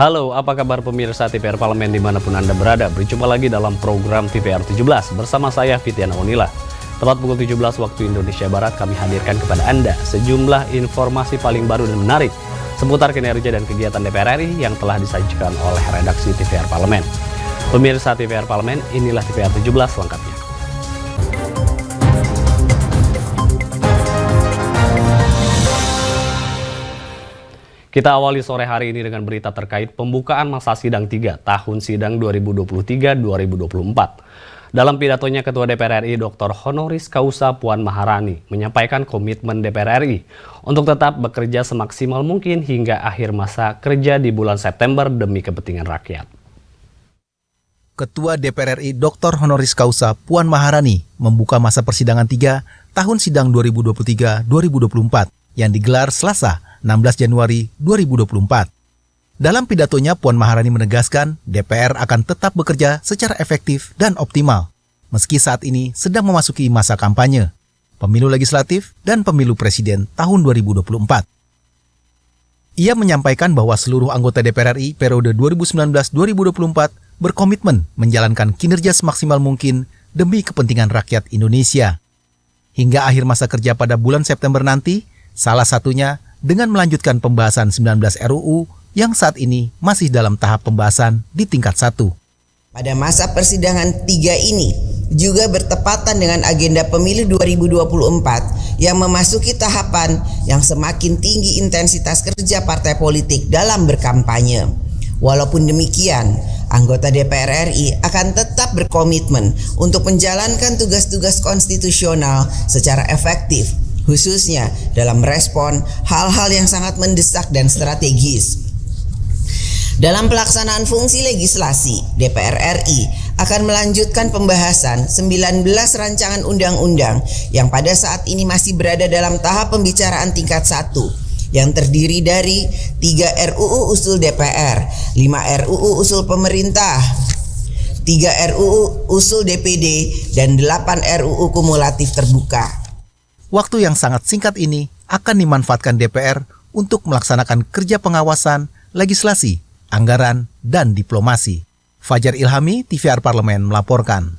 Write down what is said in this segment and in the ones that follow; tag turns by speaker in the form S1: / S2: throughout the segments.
S1: Halo, apa kabar pemirsa TVR Parlemen dimanapun Anda berada? Berjumpa lagi dalam program TVR 17 bersama saya Fitiana Unila. Tepat pukul 17 waktu Indonesia Barat kami hadirkan kepada Anda sejumlah informasi paling baru dan menarik seputar kinerja dan kegiatan DPR RI yang telah disajikan oleh redaksi TVR Parlemen. Pemirsa TVR Parlemen, inilah TVR 17 lengkapnya. Kita awali sore hari ini dengan berita terkait pembukaan masa sidang 3 tahun sidang 2023-2024. Dalam pidatonya Ketua DPR RI Dr. Honoris Causa Puan Maharani menyampaikan komitmen DPR RI untuk tetap bekerja semaksimal mungkin hingga akhir masa kerja di bulan September demi kepentingan rakyat.
S2: Ketua DPR RI Dr. Honoris Causa Puan Maharani membuka masa persidangan 3 tahun sidang 2023-2024 yang digelar Selasa 16 Januari 2024. Dalam pidatonya, Puan Maharani menegaskan DPR akan tetap bekerja secara efektif dan optimal, meski saat ini sedang memasuki masa kampanye, pemilu legislatif dan pemilu presiden tahun 2024. Ia menyampaikan bahwa seluruh anggota DPR RI periode 2019-2024 berkomitmen menjalankan kinerja semaksimal mungkin demi kepentingan rakyat Indonesia. Hingga akhir masa kerja pada bulan September nanti, salah satunya dengan melanjutkan pembahasan 19 RUU yang saat ini masih dalam tahap pembahasan di tingkat 1.
S3: Pada masa persidangan 3 ini juga bertepatan dengan agenda pemilu 2024 yang memasuki tahapan yang semakin tinggi intensitas kerja partai politik dalam berkampanye. Walaupun demikian, anggota DPR RI akan tetap berkomitmen untuk menjalankan tugas-tugas konstitusional secara efektif, khususnya dalam merespon hal-hal yang sangat mendesak dan strategis. Dalam pelaksanaan fungsi legislasi, DPR RI akan melanjutkan pembahasan 19 rancangan undang-undang yang pada saat ini masih berada dalam tahap pembicaraan tingkat 1, yang terdiri dari 3 RUU usul DPR, 5 RUU usul pemerintah, 3 RUU usul DPD, dan 8 RUU kumulatif terbuka.
S2: Waktu yang sangat singkat ini akan dimanfaatkan DPR untuk melaksanakan kerja pengawasan, legislasi, anggaran, dan diplomasi. Fajar Ilhami, TVR Parlemen melaporkan.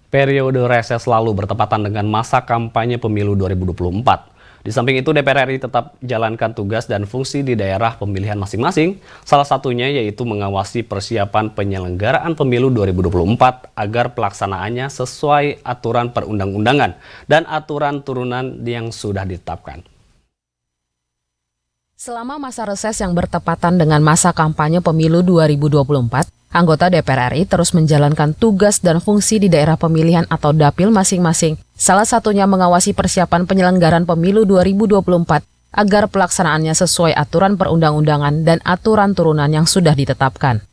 S1: Periode reses lalu bertepatan dengan masa kampanye pemilu 2024. Di samping itu, DPR RI tetap jalankan tugas dan fungsi di daerah pemilihan masing-masing, salah satunya yaitu mengawasi persiapan penyelenggaraan pemilu 2024 agar pelaksanaannya sesuai aturan perundang-undangan dan aturan turunan yang sudah ditetapkan.
S4: Selama masa reses yang bertepatan dengan masa kampanye pemilu 2024, anggota DPR RI terus menjalankan tugas dan fungsi di daerah pemilihan atau dapil masing-masing, salah satunya mengawasi persiapan penyelenggaraan pemilu 2024 agar pelaksanaannya sesuai aturan perundang-undangan dan aturan turunan yang sudah ditetapkan.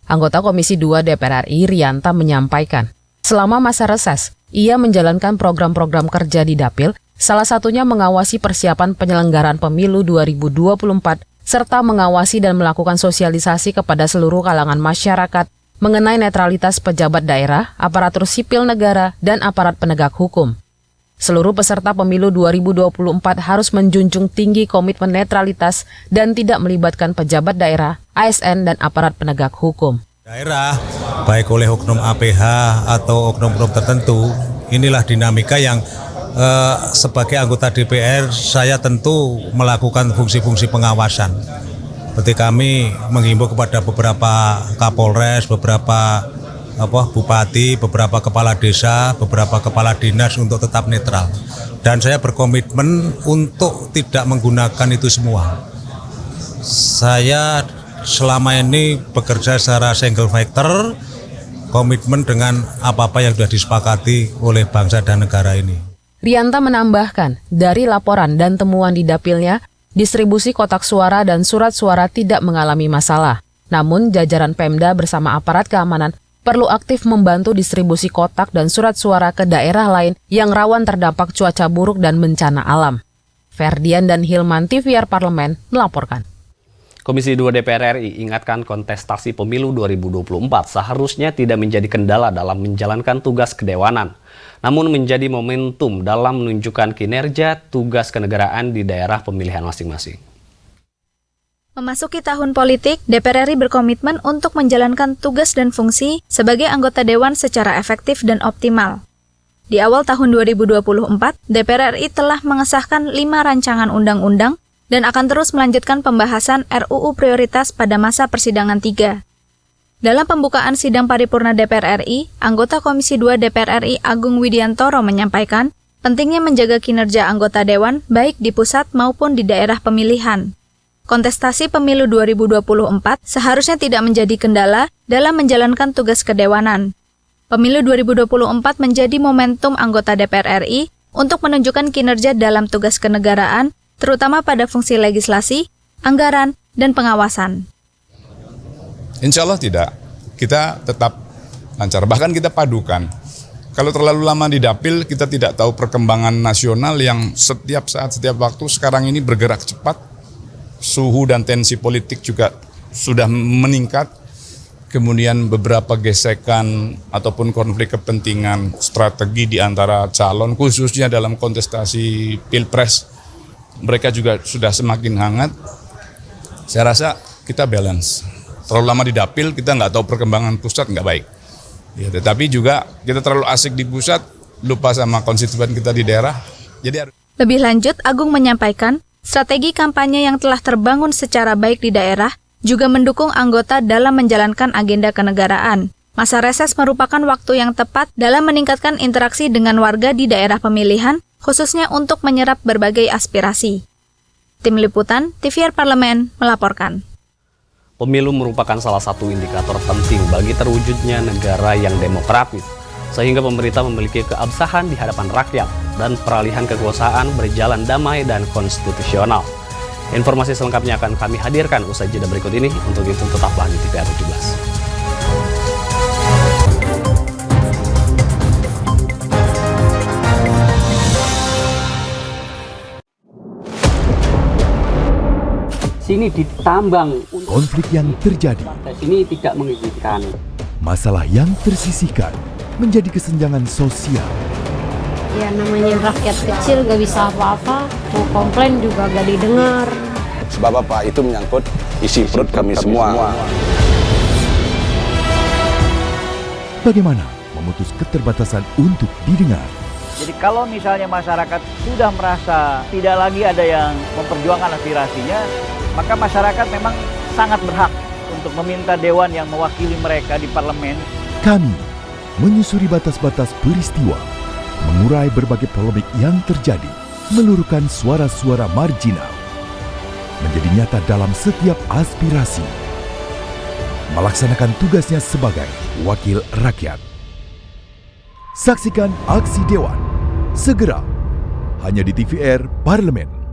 S4: Anggota Komisi 2 DPR RI Rianta menyampaikan, selama masa reses, ia menjalankan program-program kerja di dapil, salah satunya mengawasi persiapan penyelenggaraan pemilu 2024 serta mengawasi dan melakukan sosialisasi kepada seluruh kalangan masyarakat mengenai netralitas pejabat daerah, aparatur sipil negara, dan aparat penegak hukum. Seluruh peserta pemilu 2024 harus menjunjung tinggi komitmen netralitas dan tidak melibatkan pejabat daerah, ASN, dan aparat penegak hukum.
S5: Daerah, baik oleh oknum APH atau oknum-oknum tertentu, inilah dinamika yang sebagai anggota DPR saya tentu melakukan fungsi-fungsi pengawasan. Seperti kami menghimbau kepada beberapa Kapolres, beberapa bupati, beberapa kepala desa, beberapa kepala dinas untuk tetap netral. Dan saya berkomitmen untuk tidak menggunakan itu semua. Saya selama ini bekerja secara single factor, komitmen dengan apa-apa yang sudah disepakati oleh bangsa dan negara ini.
S4: Rianta menambahkan, dari laporan dan temuan di dapilnya, distribusi kotak suara dan surat suara tidak mengalami masalah. Namun, jajaran Pemda bersama aparat keamanan perlu aktif membantu distribusi kotak dan surat suara ke daerah lain yang rawan terdampak cuaca buruk dan bencana alam. Ferdian dan Hilman, TVR Parlemen, melaporkan.
S1: Komisi 2 DPR RI ingatkan kontestasi pemilu 2024 seharusnya tidak menjadi kendala dalam menjalankan tugas kedewanan, namun menjadi momentum dalam menunjukkan kinerja tugas kenegaraan di daerah pemilihan masing-masing.
S6: Memasuki tahun politik, DPR RI berkomitmen untuk menjalankan tugas dan fungsi sebagai anggota Dewan secara efektif dan optimal. Di awal tahun 2024, DPR RI telah mengesahkan 5 rancangan undang-undang dan akan terus melanjutkan pembahasan RUU prioritas pada masa persidangan 3. Dalam pembukaan sidang paripurna DPR RI, anggota Komisi 2 DPR RI Agung Widiantoro menyampaikan pentingnya menjaga kinerja anggota Dewan baik di pusat maupun di daerah pemilihan. Kontestasi pemilu 2024 seharusnya tidak menjadi kendala dalam menjalankan tugas kedewanan. Pemilu 2024 menjadi momentum anggota DPR RI untuk menunjukkan kinerja dalam tugas kenegaraan, terutama pada fungsi legislasi, anggaran, dan pengawasan.
S7: Insya Allah tidak. Kita tetap lancar. Bahkan kita padukan. Kalau terlalu lama di dapil, kita tidak tahu perkembangan nasional yang setiap saat, setiap waktu sekarang ini bergerak cepat. Suhu dan tensi politik juga sudah meningkat. Kemudian beberapa gesekan ataupun konflik kepentingan strategi di antara calon, khususnya dalam kontestasi Pilpres, mereka juga sudah semakin hangat. Saya rasa kita balance. Terlalu lama di dapil, kita nggak tahu perkembangan pusat, nggak baik. Ya, tetapi juga kita terlalu asik di pusat, lupa sama konstituen kita di daerah. Jadi
S6: Lebih lanjut, Agung menyampaikan, strategi kampanye yang telah terbangun secara baik di daerah juga mendukung anggota dalam menjalankan agenda kenegaraan. Masa reses merupakan waktu yang tepat dalam meningkatkan interaksi dengan warga di daerah pemilihan, khususnya untuk menyerap berbagai aspirasi. Tim Liputan, TVR Parlemen, melaporkan.
S1: Pemilu merupakan salah satu indikator penting bagi terwujudnya negara yang demokratis, sehingga pemerintah memiliki keabsahan di hadapan rakyat dan peralihan kekuasaan berjalan damai dan konstitusional. Informasi selengkapnya akan kami hadirkan usai jeda berikut ini. Untuk itu tetaplah di TVR 17.
S8: Sini ditambang.
S9: Konflik yang terjadi,
S8: Sini tidak mengizinkan.
S9: masalah yang tersisihkan menjadi kesenjangan sosial.
S10: Ya namanya rakyat kecil gak bisa apa-apa, mau komplain juga gak didengar.
S11: Sebab apa? Itu menyangkut isi perut kami semua.
S9: Bagaimana memutus keterbatasan untuk didengar?
S12: Jadi kalau misalnya masyarakat sudah merasa tidak lagi ada yang memperjuangkan aspirasinya, maka masyarakat memang sangat berhak untuk meminta dewan yang mewakili mereka di parlemen.
S9: Kami menyusuri batas-batas peristiwa, mengurai berbagai polemik yang terjadi, meluruhkan suara-suara marginal, menjadi nyata dalam setiap aspirasi, melaksanakan tugasnya sebagai wakil rakyat. Saksikan aksi Dewan segera hanya di TVR Parlemen.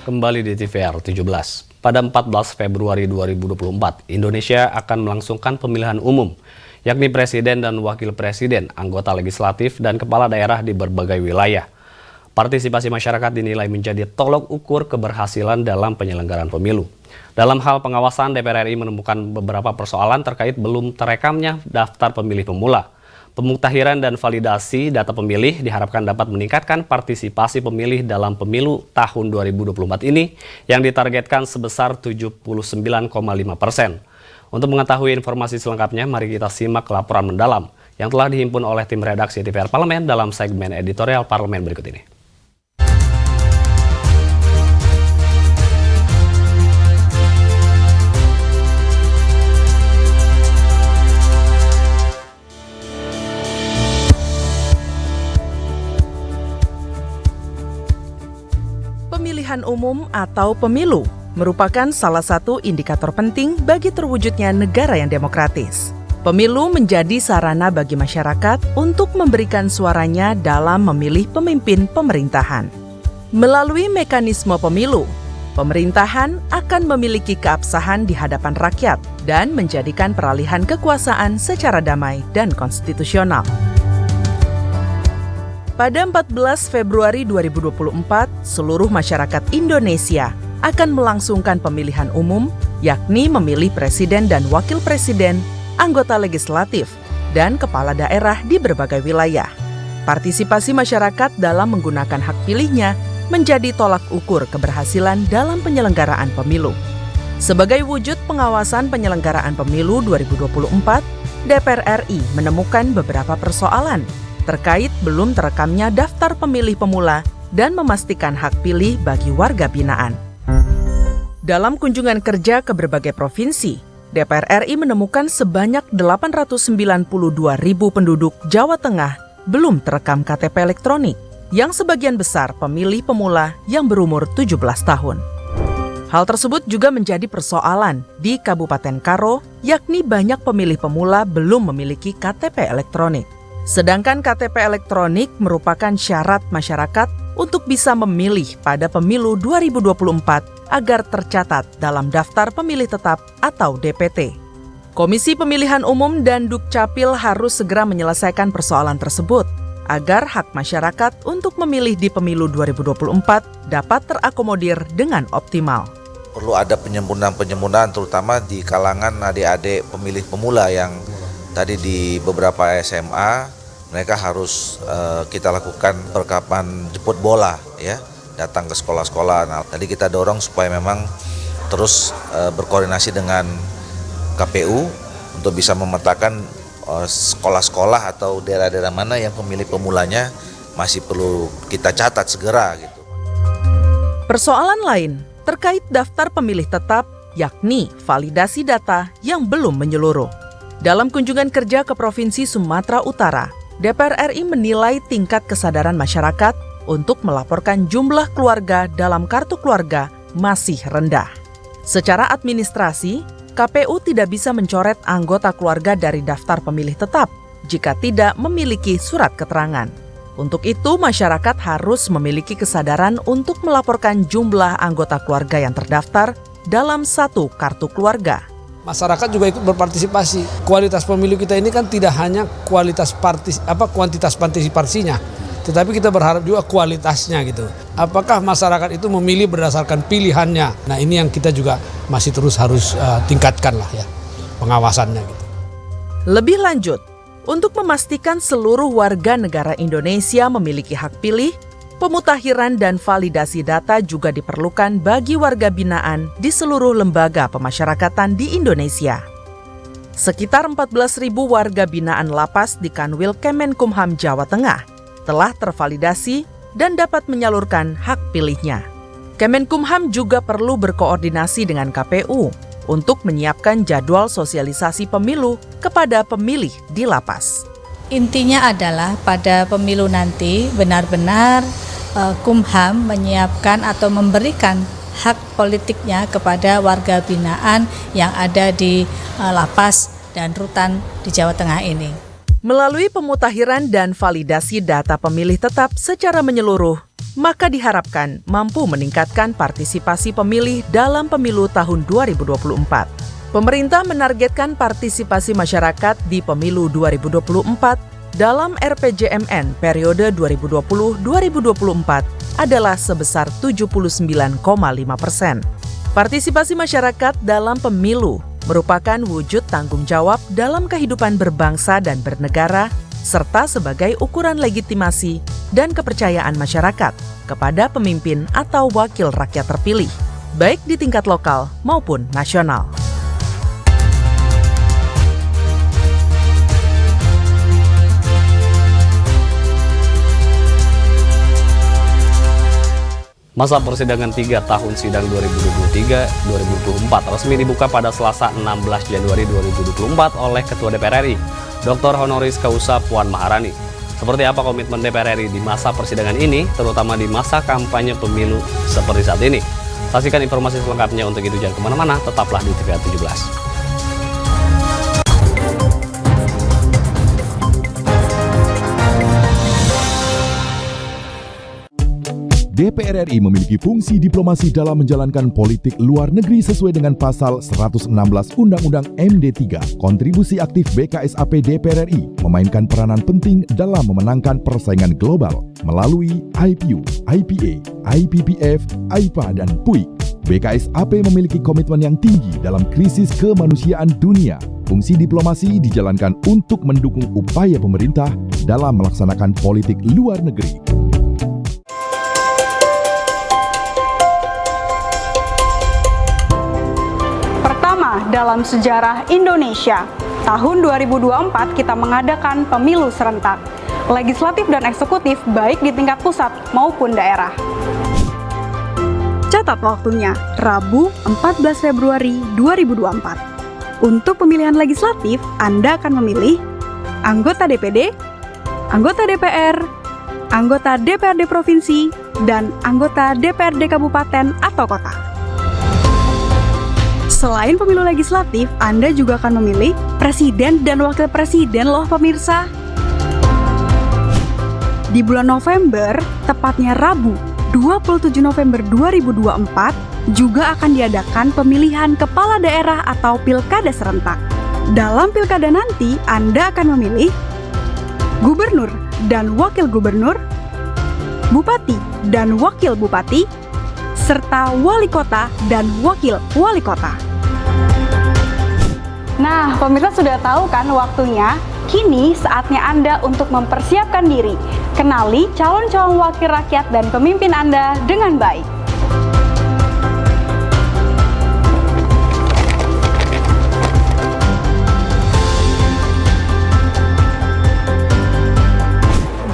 S1: Kembali di TVR 17. Pada 14 Februari 2024, Indonesia akan melangsungkan pemilihan umum, yakni presiden dan wakil presiden, anggota legislatif, dan kepala daerah di berbagai wilayah. Partisipasi masyarakat dinilai menjadi tolok ukur keberhasilan dalam penyelenggaraan pemilu. Dalam hal pengawasan, DPR RI menemukan beberapa persoalan terkait belum terekamnya daftar pemilih pemula. Pemuktahiran dan validasi data pemilih diharapkan dapat meningkatkan partisipasi pemilih dalam pemilu tahun 2024 ini yang ditargetkan sebesar 79,5%. Untuk mengetahui informasi selengkapnya, mari kita simak laporan mendalam yang telah dihimpun oleh tim redaksi TVR Parlemen dalam segmen editorial Parlemen berikut ini.
S13: Pemilihan umum atau pemilu merupakan salah satu indikator penting bagi terwujudnya negara yang demokratis. Pemilu menjadi sarana bagi masyarakat untuk memberikan suaranya dalam memilih pemimpin pemerintahan. Melalui mekanisme pemilu, pemerintahan akan memiliki keabsahan di hadapan rakyat dan menjadikan peralihan kekuasaan secara damai dan konstitusional. Pada 14 Februari 2024, seluruh masyarakat Indonesia akan melangsungkan pemilihan umum, yakni memilih presiden dan wakil presiden, anggota legislatif, dan kepala daerah di berbagai wilayah. Partisipasi masyarakat dalam menggunakan hak pilihnya menjadi tolak ukur keberhasilan dalam penyelenggaraan pemilu. Sebagai wujud pengawasan penyelenggaraan pemilu 2024, DPR RI menemukan beberapa persoalan terkait belum terekamnya daftar pemilih pemula dan memastikan hak pilih bagi warga binaan. Dalam kunjungan kerja ke berbagai provinsi, DPR RI menemukan sebanyak 892.000 penduduk Jawa Tengah belum terekam KTP elektronik, yang sebagian besar pemilih pemula yang berumur 17 tahun. Hal tersebut juga menjadi persoalan di Kabupaten Karo, yakni banyak pemilih pemula belum memiliki KTP elektronik. Sedangkan KTP elektronik merupakan syarat masyarakat untuk bisa memilih pada pemilu 2024 agar tercatat dalam daftar pemilih tetap atau DPT. Komisi Pemilihan Umum dan Dukcapil harus segera menyelesaikan persoalan tersebut agar hak masyarakat untuk memilih di pemilu 2024 dapat terakomodir dengan optimal.
S14: Perlu ada penyempurnaan terutama di kalangan adik-adik pemilih pemula yang tadi di beberapa SMA mereka harus kita lakukan perlengkapan jemput bola ya, datang ke sekolah-sekolah. Nah, tadi kita dorong supaya memang terus berkoordinasi dengan KPU untuk bisa memetakan sekolah-sekolah atau daerah-daerah mana yang pemilih pemulanya masih perlu kita catat segera gitu.
S13: Persoalan lain terkait daftar pemilih tetap yakni validasi data yang belum menyeluruh. Dalam kunjungan kerja ke Provinsi Sumatera Utara, DPR RI menilai tingkat kesadaran masyarakat untuk melaporkan jumlah keluarga dalam kartu keluarga masih rendah. Secara administrasi, KPU tidak bisa mencoret anggota keluarga dari daftar pemilih tetap jika tidak memiliki surat keterangan. Untuk itu, masyarakat harus memiliki kesadaran untuk melaporkan jumlah anggota keluarga yang terdaftar dalam satu kartu keluarga.
S15: Masyarakat juga ikut berpartisipasi. Kualitas pemilu kita ini kan tidak hanya kuantitas partisipasinya, tetapi kita berharap juga kualitasnya gitu. Apakah masyarakat itu memilih berdasarkan pilihannya? Nah, ini yang kita juga masih terus harus tingkatkan lah ya pengawasannya gitu.
S13: Lebih lanjut, untuk memastikan seluruh warga negara Indonesia memiliki hak pilih, pemutakhiran dan validasi data juga diperlukan bagi warga binaan di seluruh lembaga pemasyarakatan di Indonesia. Sekitar 14.000 warga binaan lapas di Kanwil Kemenkumham Jawa Tengah telah tervalidasi dan dapat menyalurkan hak pilihnya. Kemenkumham juga perlu berkoordinasi dengan KPU untuk menyiapkan jadwal sosialisasi pemilu kepada pemilih di lapas.
S16: Intinya adalah pada pemilu nanti benar-benar Kumham menyiapkan atau memberikan hak politiknya kepada warga binaan yang ada di lapas dan rutan di Jawa Tengah ini.
S13: Melalui pemutakhiran dan validasi data pemilih tetap secara menyeluruh, maka diharapkan mampu meningkatkan partisipasi pemilih dalam pemilu tahun 2024. Pemerintah menargetkan partisipasi masyarakat di pemilu 2024 dalam RPJMN periode 2020-2024 adalah sebesar 79,5%. Partisipasi masyarakat dalam pemilu merupakan wujud tanggung jawab dalam kehidupan berbangsa dan bernegara, serta sebagai ukuran legitimasi dan kepercayaan masyarakat kepada pemimpin atau wakil rakyat terpilih, baik di tingkat lokal maupun nasional.
S1: Masa persidangan 3 tahun sidang 2023-2024 resmi dibuka pada Selasa 16 Januari 2024 oleh Ketua DPR RI, Dr. Honoris Causa Puan Maharani. Seperti apa komitmen DPR RI di masa persidangan ini, terutama di masa kampanye pemilu seperti saat ini? Saksikan informasi selengkapnya. Untuk itu jangan kemana-mana, tetaplah di TVR 17.
S9: DPR RI memiliki fungsi diplomasi dalam menjalankan politik luar negeri sesuai dengan pasal 116 Undang-Undang MD3. Kontribusi aktif BKSAP DPR RI memainkan peranan penting dalam memenangkan persaingan global melalui IPU, IPA, IPPF, AIPA, dan PUIK. BKSAP memiliki komitmen yang tinggi dalam krisis kemanusiaan dunia. Fungsi diplomasi dijalankan untuk mendukung upaya pemerintah dalam melaksanakan politik luar negeri.
S17: Pertama dalam sejarah Indonesia, tahun 2024 kita mengadakan pemilu serentak, legislatif dan eksekutif baik di tingkat pusat maupun daerah. Catat waktunya, Rabu 14 Februari 2024. Untuk pemilihan legislatif, Anda akan memilih anggota DPD, anggota DPR, anggota DPRD Provinsi, dan anggota DPRD Kabupaten atau Kota. Selain pemilu legislatif, Anda juga akan memilih presiden dan wakil presiden loh pemirsa. Di bulan November, tepatnya Rabu 27 November 2024, juga akan diadakan pemilihan kepala daerah atau pilkada serentak. Dalam pilkada nanti, Anda akan memilih gubernur dan wakil gubernur, bupati dan wakil bupati, serta wali kota dan wakil wali kota. Nah, pemirsa sudah tahu kan waktunya? Kini saatnya Anda untuk mempersiapkan diri. Kenali calon-calon wakil rakyat dan pemimpin Anda dengan baik.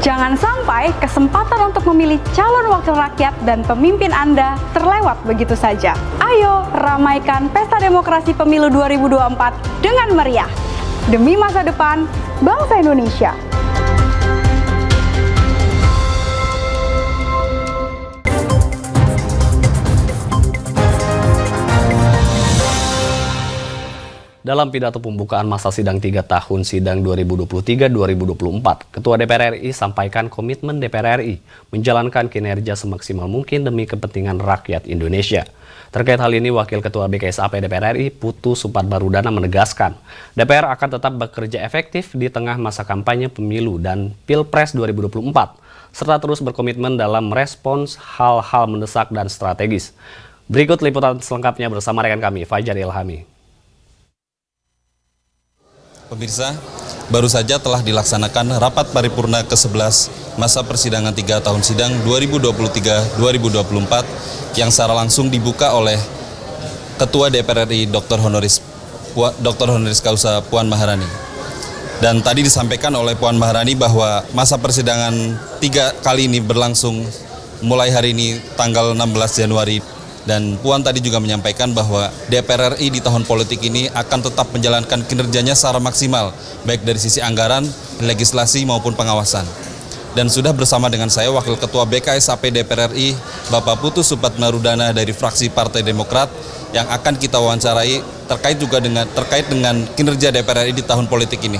S17: Jangan sampai kesempatan untuk memilih calon wakil rakyat dan pemimpin Anda terlewat begitu saja. Ayo ramaikan Pesta Demokrasi Pemilu 2024 dengan meriah. Demi masa depan bangsa Indonesia.
S1: Dalam pidato pembukaan masa sidang 3 tahun sidang 2023-2024, Ketua DPR RI sampaikan komitmen DPR RI menjalankan kinerja semaksimal mungkin demi kepentingan rakyat Indonesia. Terkait hal ini, Wakil Ketua BKSAP DPR RI, Putu Supatbarudana menegaskan, DPR akan tetap bekerja efektif di tengah masa kampanye pemilu dan Pilpres 2024, serta terus berkomitmen dalam merespons hal-hal mendesak dan strategis. Berikut liputan selengkapnya bersama rekan kami, Fajar Ilhami.
S18: Pemirsa, baru saja telah dilaksanakan rapat paripurna ke-11 masa persidangan 3 tahun sidang 2023-2024 yang secara langsung dibuka oleh Ketua DPR RI Dr. Honoris Causa Puan Maharani. Dan tadi disampaikan oleh Puan Maharani bahwa masa persidangan 3 kali ini berlangsung mulai hari ini tanggal 16 Januari. Dan Puan tadi juga menyampaikan bahwa DPR RI di tahun politik ini akan tetap menjalankan kinerjanya secara maksimal, baik dari sisi anggaran, legislasi maupun pengawasan. Dan sudah bersama dengan saya Wakil Ketua BKSAP DPR RI, Bapak Putu Supatbarudana dari fraksi Partai Demokrat, yang akan kita wawancarai terkait dengan kinerja DPR RI di tahun politik ini.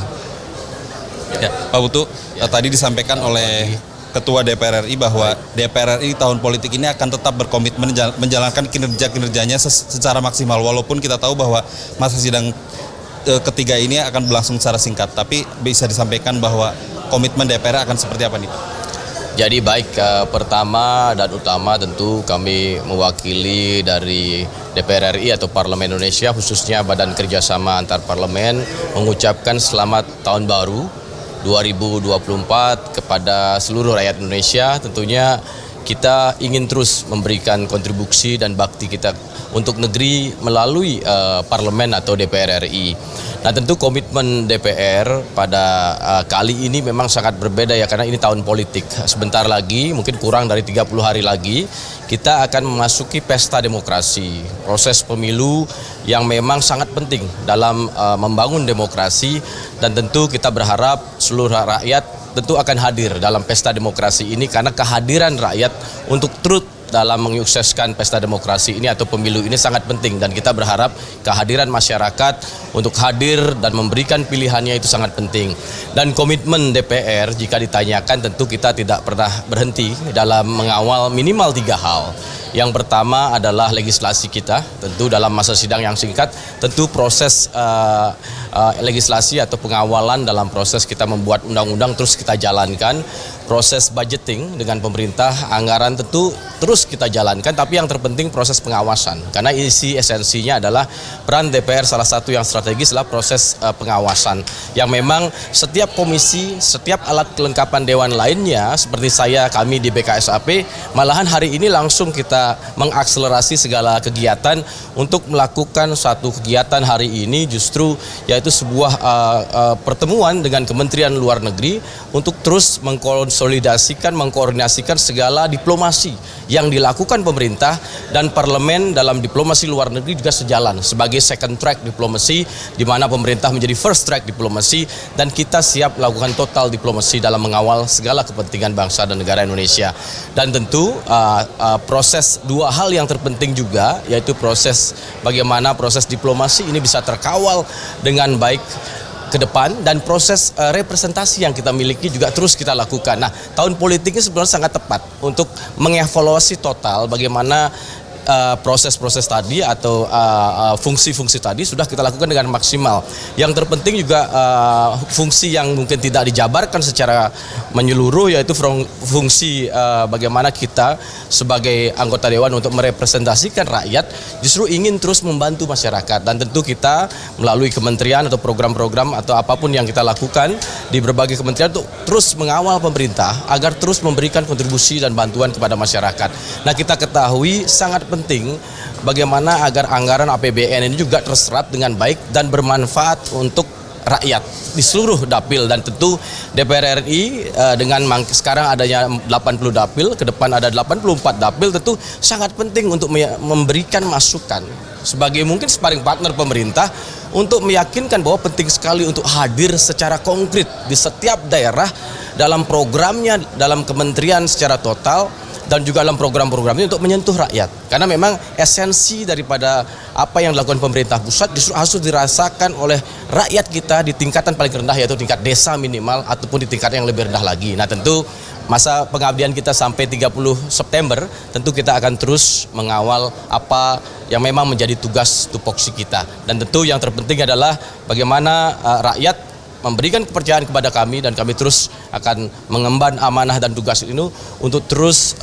S18: Ya, Pak Putu, tadi disampaikan oleh Ketua DPR RI bahwa DPR RI tahun politik ini akan tetap berkomitmen menjalankan kinerjanya secara maksimal, walaupun kita tahu bahwa masa sidang ketiga ini akan berlangsung secara singkat, tapi bisa disampaikan bahwa komitmen DPR akan seperti apa nih?
S19: Jadi baik, pertama dan utama tentu kami mewakili dari DPR RI atau Parlemen Indonesia, khususnya Badan Kerjasama Antar Parlemen, mengucapkan selamat tahun baru 2024 kepada seluruh rakyat Indonesia. Tentunya kita ingin terus memberikan kontribusi dan bakti kita untuk negeri melalui parlemen atau DPR RI. Nah, tentu komitmen DPR pada kali ini memang sangat berbeda ya, karena ini tahun politik. Sebentar lagi, mungkin kurang dari 30 hari lagi, kita akan memasuki pesta demokrasi. Proses pemilu yang memang sangat penting dalam membangun demokrasi, dan tentu kita berharap seluruh rakyat tentu akan hadir dalam pesta demokrasi ini, karena kehadiran rakyat untuk turut dalam menyukseskan pesta demokrasi ini atau pemilu ini sangat penting, dan kita berharap kehadiran masyarakat untuk hadir dan memberikan pilihannya itu sangat penting. Dan komitmen DPR jika ditanyakan, tentu kita tidak pernah berhenti dalam mengawal minimal 3 hal. Yang pertama adalah legislasi kita, tentu dalam masa sidang yang singkat, tentu proses legislasi atau pengawalan dalam proses kita membuat undang-undang terus kita jalankan. proses budgeting dengan pemerintah, anggaran tentu terus kita jalankan, tapi yang terpenting proses pengawasan. Karena isi esensinya adalah peran DPR salah satu yang strategis adalah proses pengawasan. Yang memang setiap komisi, setiap alat kelengkapan dewan lainnya, seperti kami di BKSAP, malahan hari ini langsung kita mengakselerasi segala kegiatan untuk melakukan suatu kegiatan hari ini justru yaitu sebuah pertemuan dengan Kementerian Luar Negeri untuk terus mengkonsolidasikan, mengkoordinasikan segala diplomasi yang dilakukan pemerintah dan parlemen dalam diplomasi luar negeri juga sejalan sebagai second track diplomasi, di mana pemerintah menjadi first track diplomasi dan kita siap melakukan total diplomasi dalam mengawal segala kepentingan bangsa dan negara Indonesia. Dan tentu proses dua hal yang terpenting juga, yaitu proses bagaimana proses diplomasi ini bisa terkawal dengan baik ke depan dan proses representasi yang kita miliki juga terus kita lakukan. Nah, tahun politik ini sebenarnya sangat tepat untuk mengevaluasi total bagaimana proses-proses tadi atau fungsi-fungsi tadi sudah kita lakukan dengan maksimal. Yang terpenting juga fungsi yang mungkin tidak dijabarkan secara menyeluruh, yaitu fungsi bagaimana kita sebagai anggota dewan untuk merepresentasikan rakyat justru ingin terus membantu masyarakat. Dan tentu kita melalui kementerian atau program-program atau apapun yang kita lakukan di berbagai kementerian untuk terus mengawal pemerintah agar terus memberikan kontribusi dan bantuan kepada masyarakat. Nah, kita ketahui sangat penting bagaimana agar anggaran APBN ini juga terserap dengan baik dan bermanfaat untuk rakyat di seluruh dapil. Dan tentu DPR RI dengan sekarang adanya 80 dapil, ke depan ada 84 dapil, tentu sangat penting untuk memberikan masukan sebagai mungkin sparring partner pemerintah untuk meyakinkan bahwa penting sekali untuk hadir secara konkret di setiap daerah dalam programnya, dalam kementerian secara total, dan juga dalam program-program ini untuk menyentuh rakyat. Karena memang esensi daripada apa yang dilakukan pemerintah pusat justru harus dirasakan oleh rakyat kita di tingkatan paling rendah, yaitu tingkat desa minimal ataupun di tingkat yang lebih rendah lagi. Nah, tentu masa pengabdian kita sampai 30 September, tentu kita akan terus mengawal apa yang memang menjadi tugas tupoksi kita. Dan tentu yang terpenting adalah bagaimana rakyat memberikan kepercayaan kepada kami dan kami terus akan mengemban amanah dan tugas ini untuk terus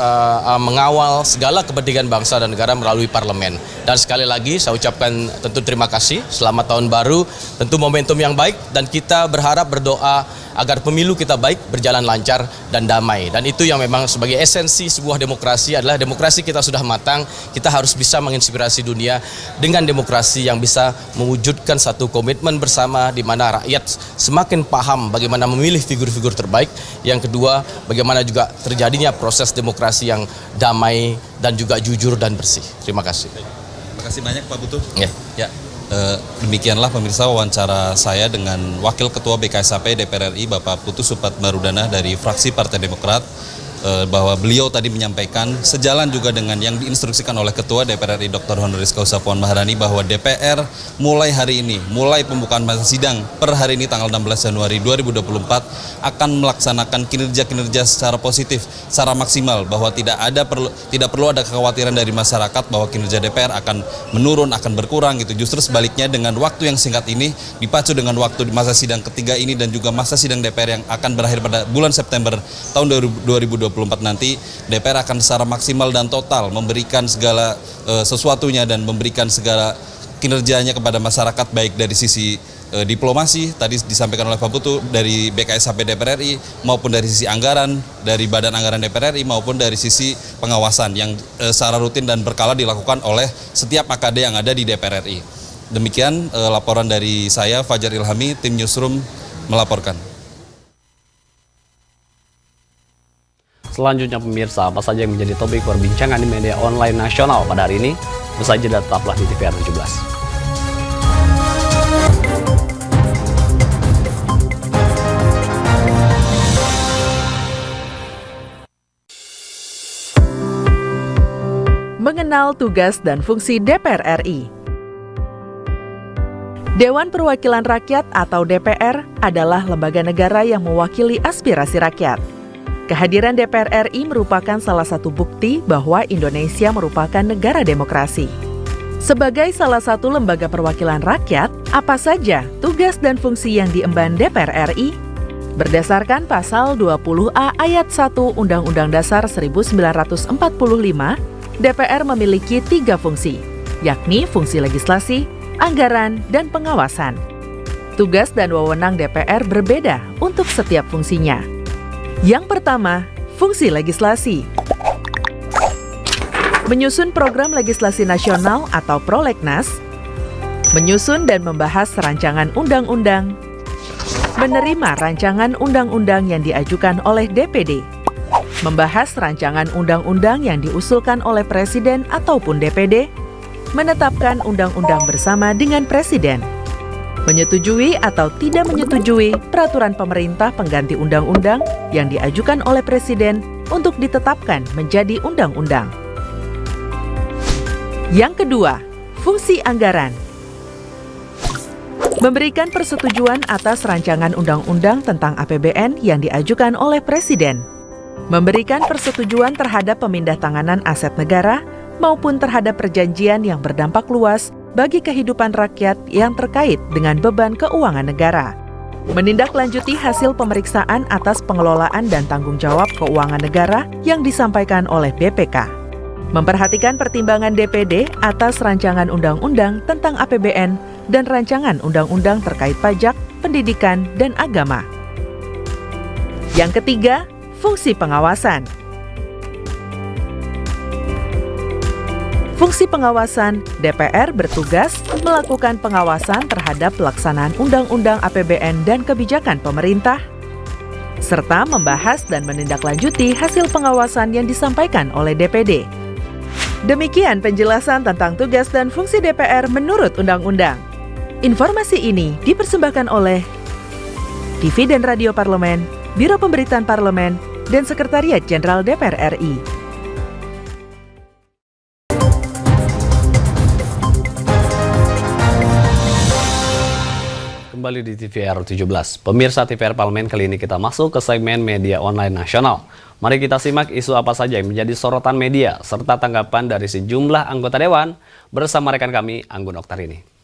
S19: mengawal segala kepentingan bangsa dan negara melalui parlemen. Dan sekali lagi saya ucapkan tentu terima kasih, selamat tahun baru, tentu momentum yang baik dan kita berharap berdoa agar pemilu kita baik, berjalan lancar dan damai. Dan itu yang memang sebagai esensi sebuah demokrasi adalah demokrasi kita sudah matang, kita harus bisa menginspirasi dunia dengan demokrasi yang bisa mewujudkan satu komitmen bersama di mana rakyat semakin paham bagaimana memilih figur-figur terbaik. Yang kedua, bagaimana juga terjadinya proses demokrasi yang damai dan juga jujur dan bersih. Terima kasih.
S18: Terima kasih banyak Pak Putu.
S19: Ya.
S18: Demikianlah pemirsa wawancara saya dengan Wakil Ketua BKSAP DPR RI Bapak Putu Supatmarudana dari fraksi Partai Demokrat, bahwa beliau tadi menyampaikan sejalan juga dengan yang diinstruksikan oleh Ketua DPR RI Dr. Honoris Causa Puan Maharani bahwa DPR mulai hari ini, mulai pembukaan masa sidang per hari ini tanggal 16 Januari 2024 akan melaksanakan kinerja-kinerja secara positif, secara maksimal, bahwa tidak perlu ada kekhawatiran dari masyarakat bahwa kinerja DPR akan menurun, akan berkurang gitu. Justru sebaliknya, dengan waktu yang singkat ini dipacu dengan waktu di masa sidang ketiga ini dan juga masa sidang DPR yang akan berakhir pada bulan September tahun 2024 nanti, DPR akan secara maksimal dan total memberikan segala sesuatunya dan memberikan segala kinerjanya kepada masyarakat, baik dari sisi diplomasi tadi disampaikan oleh Pak Putu dari BKSAP DPR RI, maupun dari sisi anggaran dari Badan Anggaran DPR RI, maupun dari sisi pengawasan yang secara rutin dan berkala dilakukan oleh setiap AKD yang ada di DPR RI. Demikian laporan dari saya, Fajar Ilhami, tim Newsroom melaporkan.
S1: Selanjutnya pemirsa, apa saja yang menjadi topik perbincangan di media online nasional pada hari ini? Usai jeda tetaplah di TVR 17.
S13: Mengenal tugas dan fungsi DPR RI. Dewan Perwakilan Rakyat atau DPR adalah lembaga negara yang mewakili aspirasi rakyat. Kehadiran DPR RI merupakan salah satu bukti bahwa Indonesia merupakan negara demokrasi. Sebagai salah satu lembaga perwakilan rakyat, apa saja tugas dan fungsi yang diemban DPR RI? Berdasarkan pasal 20A ayat 1 Undang-Undang Dasar 1945, DPR memiliki 3 fungsi, yakni fungsi legislasi, anggaran, dan pengawasan. Tugas dan wewenang DPR berbeda untuk setiap fungsinya. Yang pertama, fungsi legislasi. Menyusun program legislasi nasional atau prolegnas, menyusun dan membahas rancangan undang-undang, menerima rancangan undang-undang yang diajukan oleh DPD, membahas rancangan undang-undang yang diusulkan oleh Presiden ataupun DPD, menetapkan undang-undang bersama dengan Presiden, menyetujui atau tidak menyetujui peraturan pemerintah pengganti undang-undang yang diajukan oleh Presiden untuk ditetapkan menjadi undang-undang. Yang kedua, fungsi anggaran. Memberikan persetujuan atas rancangan undang-undang tentang APBN yang diajukan oleh Presiden. Memberikan persetujuan terhadap pemindahntanganan aset negara maupun terhadap perjanjian yang berdampak luas bagi kehidupan rakyat yang terkait dengan beban keuangan negara. Menindaklanjuti hasil pemeriksaan atas pengelolaan dan tanggung jawab keuangan negara yang disampaikan oleh BPK. Memperhatikan pertimbangan DPD atas rancangan undang-undang tentang APBN dan rancangan undang-undang terkait pajak, pendidikan, dan agama. Yang ketiga, fungsi pengawasan. Fungsi pengawasan, DPR bertugas melakukan pengawasan terhadap pelaksanaan undang-undang APBN dan kebijakan pemerintah, serta membahas dan menindaklanjuti hasil pengawasan yang disampaikan oleh DPD. Demikian penjelasan tentang tugas dan fungsi DPR menurut undang-undang. Informasi ini dipersembahkan oleh TV dan Radio Parlemen, Biro Pemberitaan Parlemen, dan Sekretariat Jenderal DPR RI.
S1: Kembali di TVR 17. Pemirsa TVR Parlemen, kali ini kita masuk ke segmen media online nasional. Mari kita simak isu apa saja yang menjadi sorotan media serta tanggapan dari sejumlah anggota Dewan bersama rekan kami, Anggun Oktarini.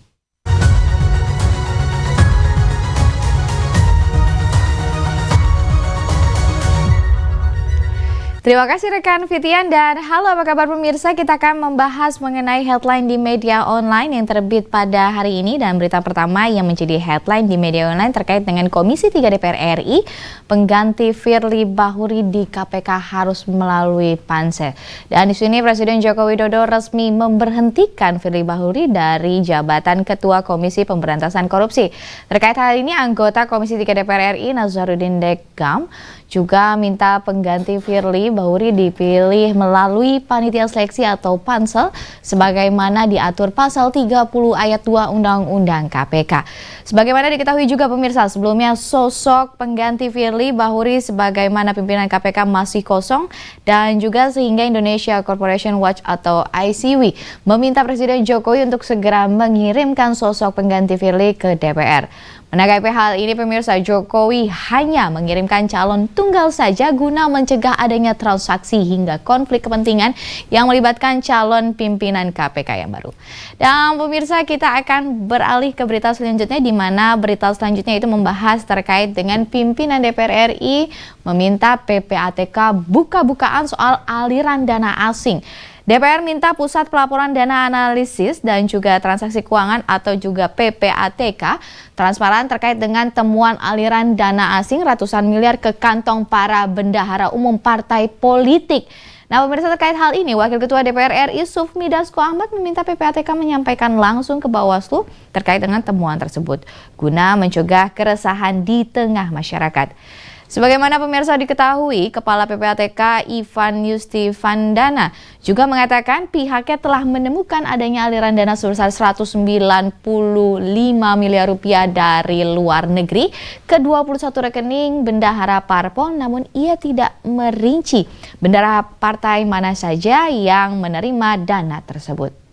S20: Terima kasih rekan Fitian dan halo apa kabar pemirsa, kita akan membahas mengenai headline di media online yang terbit pada hari ini. Dan berita pertama yang menjadi headline di media online terkait dengan Komisi 3 DPR RI, pengganti Firly Bahuri di KPK harus melalui pansel. Dan di sini Presiden Joko Widodo resmi memberhentikan Firly Bahuri dari jabatan Ketua Komisi Pemberantasan Korupsi. Terkait hal ini, anggota Komisi 3 DPR RI Nazarudin Degam juga minta pengganti Firly Bahuri dipilih melalui panitia seleksi atau pansel sebagaimana diatur pasal 30 ayat 2 Undang-Undang KPK. Sebagaimana diketahui juga pemirsa, sebelumnya sosok pengganti Firly Bahuri sebagaimana pimpinan KPK masih kosong dan juga sehingga Indonesia Corporation Watch atau ICW meminta Presiden Jokowi untuk segera mengirimkan sosok pengganti Firly ke DPR. Menanggapi hal ini pemirsa, Jokowi hanya mengirimkan calon tunggal saja guna mencegah adanya transaksi hingga konflik kepentingan yang melibatkan calon pimpinan KPK yang baru. Dan pemirsa, kita akan beralih ke berita selanjutnya di mana berita selanjutnya itu membahas terkait dengan pimpinan DPR RI meminta PPATK buka-bukaan soal aliran dana asing. DPR minta Pusat Pelaporan Dana Analisis dan juga Transaksi Keuangan atau juga PPATK transparan terkait dengan temuan aliran dana asing ratusan miliar ke kantong para bendahara umum partai politik. Nah pemirsa, terkait hal ini, Wakil Ketua DPR RI Sufmi Dasko Ahmad meminta PPATK menyampaikan langsung ke Bawaslu terkait dengan temuan tersebut guna mencegah keresahan di tengah masyarakat. Sebagaimana pemirsa diketahui, Kepala PPATK Ivan Yustifandana juga mengatakan pihaknya telah menemukan adanya aliran dana sebesar 195 miliar rupiah dari luar negeri ke 21 rekening bendahara parpol, namun ia tidak merinci bendahara partai mana saja yang menerima dana tersebut.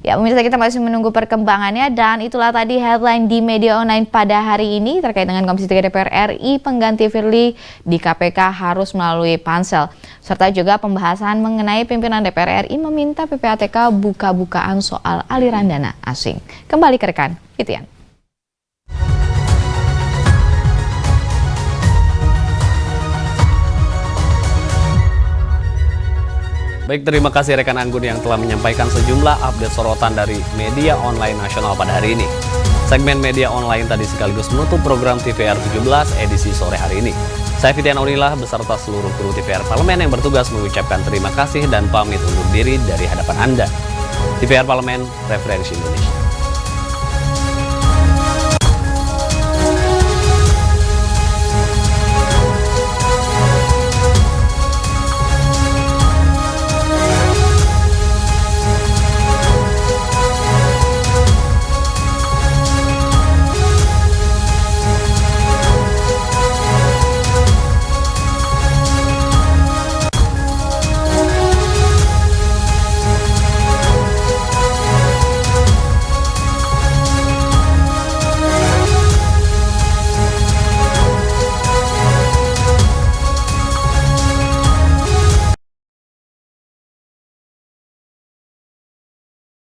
S20: Ya pemirsa, kita masih menunggu perkembangannya dan itulah tadi headline di media online pada hari ini terkait dengan Komisi 3 DPR RI, pengganti Firly di KPK harus melalui pansel. Serta juga pembahasan mengenai pimpinan DPR RI meminta PPATK buka-bukaan soal aliran dana asing. Kembali ke rekan Fitian.
S1: Baik, terima kasih rekan Anggun yang telah menyampaikan sejumlah update sorotan dari media online nasional pada hari ini. Segmen media online tadi sekaligus menutup program TVR 17 edisi sore hari ini. Saya Fitian Aulilah beserta seluruh kru TVR Parlemen yang bertugas mengucapkan terima kasih dan pamit undur diri dari hadapan Anda. TVR Parlemen, Referensi Indonesia.